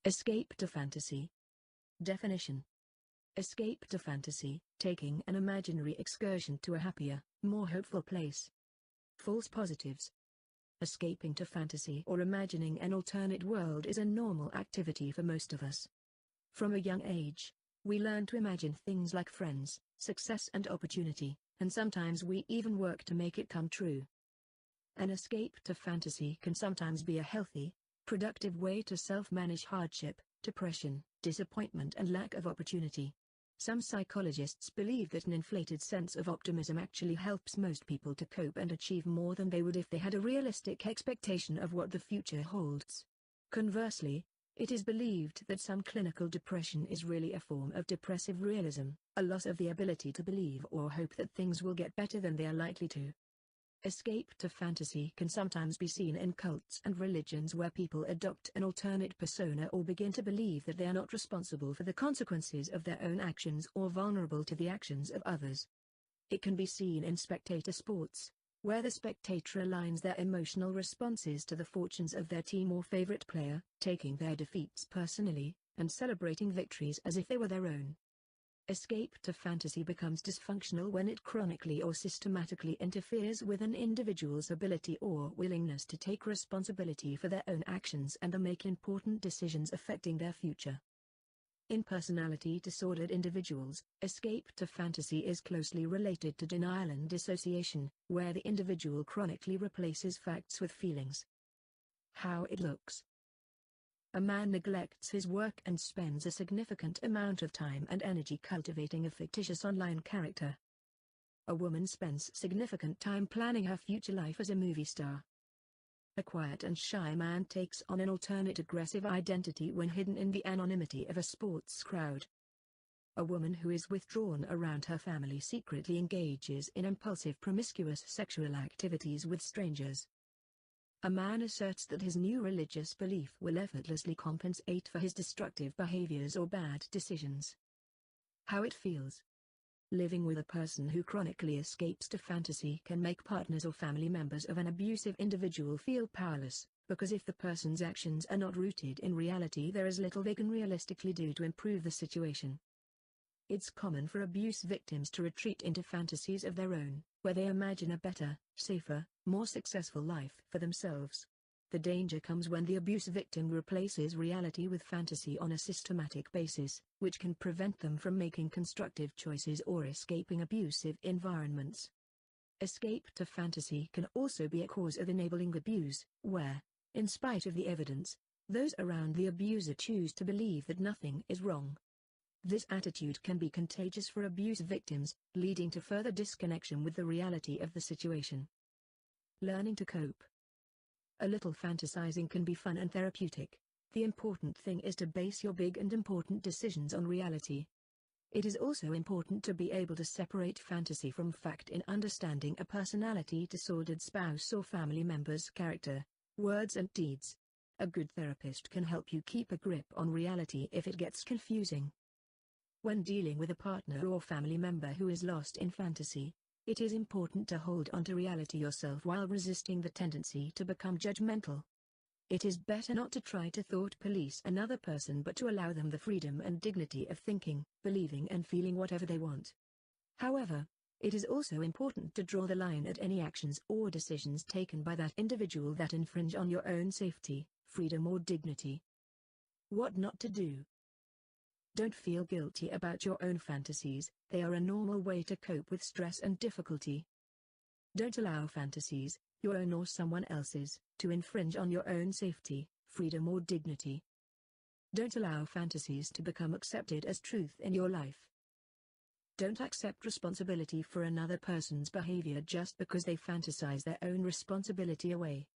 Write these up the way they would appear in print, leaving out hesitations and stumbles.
Escape to fantasy. Definition. Escape to fantasy, taking an imaginary excursion to a happier, more hopeful place. False positives. Escaping to fantasy or imagining an alternate world is a normal activity for most of us. From a young age, we learn to imagine things like friends, success and opportunity, and sometimes we even work to make it come true. An escape to fantasy can sometimes be a healthy, productive way to self-manage hardship, depression, disappointment and lack of opportunity. Some psychologists believe that an inflated sense of optimism actually helps most people to cope and achieve more than they would if they had a realistic expectation of what the future holds. Conversely, it is believed that some clinical depression is really a form of depressive realism, a loss of the ability to believe or hope that things will get better than they are likely to. Escape to fantasy can sometimes be seen in cults and religions where people adopt an alternate persona or begin to believe that they are not responsible for the consequences of their own actions or vulnerable to the actions of others. It can be seen in spectator sports, where the spectator aligns their emotional responses to the fortunes of their team or favorite player, taking their defeats personally, and celebrating victories as if they were their own. Escape to fantasy becomes dysfunctional when it chronically or systematically interferes with an individual's ability or willingness to take responsibility for their own actions and to make important decisions affecting their future. In personality disordered individuals, escape to fantasy is closely related to denial and dissociation, where the individual chronically replaces facts with feelings. How it looks. A man neglects his work and spends a significant amount of time and energy cultivating a fictitious online character. A woman spends significant time planning her future life as a movie star. A quiet and shy man takes on an alternate aggressive identity when hidden in the anonymity of a sports crowd. A woman who is withdrawn around her family secretly engages in impulsive promiscuous sexual activities with strangers. A man asserts that his new religious belief will effortlessly compensate for his destructive behaviors or bad decisions. How it feels. Living with a person who chronically escapes to fantasy can make partners or family members of an abusive individual feel powerless, because if the person's actions are not rooted in reality, there is little they can realistically do to improve the situation. It's common for abuse victims to retreat into fantasies of their own, where they imagine a better, safer, more successful life for themselves. The danger comes when the abuse victim replaces reality with fantasy on a systematic basis, which can prevent them from making constructive choices or escaping abusive environments. Escape to fantasy can also be a cause of enabling abuse, where, in spite of the evidence, those around the abuser choose to believe that nothing is wrong. This attitude can be contagious for abuse victims, leading to further disconnection with the reality of the situation. Learning to cope. A little fantasizing can be fun and therapeutic. The important thing is to base your big and important decisions on reality. It is also important to be able to separate fantasy from fact in understanding a personality disordered spouse or family member's character, words and deeds. A good therapist can help you keep a grip on reality if it gets confusing. When dealing with a partner or family member who is lost in fantasy, it is important to hold on to reality yourself while resisting the tendency to become judgmental. It is better not to try to thought police another person but to allow them the freedom and dignity of thinking, believing and feeling whatever they want. However, it is also important to draw the line at any actions or decisions taken by that individual that infringe on your own safety, freedom or dignity. What not to do. Don't feel guilty about your own fantasies, they are a normal way to cope with stress and difficulty. Don't allow fantasies, your own or someone else's, to infringe on your own safety, freedom or dignity. Don't allow fantasies to become accepted as truth in your life. Don't accept responsibility for another person's behavior just because they fantasize their own responsibility away.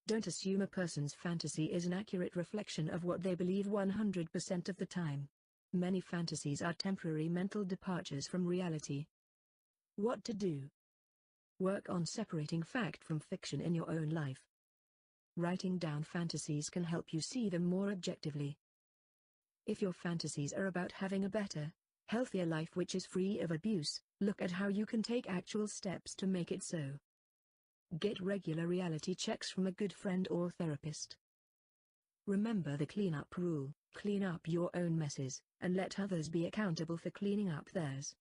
Don't assume a person's fantasy is an accurate reflection of what they believe 100% of the time. Many fantasies are temporary mental departures from reality. What to do? Work on separating fact from fiction in your own life. Writing down fantasies can help you see them more objectively. If your fantasies are about having a better, healthier life which is free of abuse, look at how you can take actual steps to make it so. Get regular reality checks from a good friend or therapist. Remember the cleanup rule: clean up your own messes, and let others be accountable for cleaning up theirs.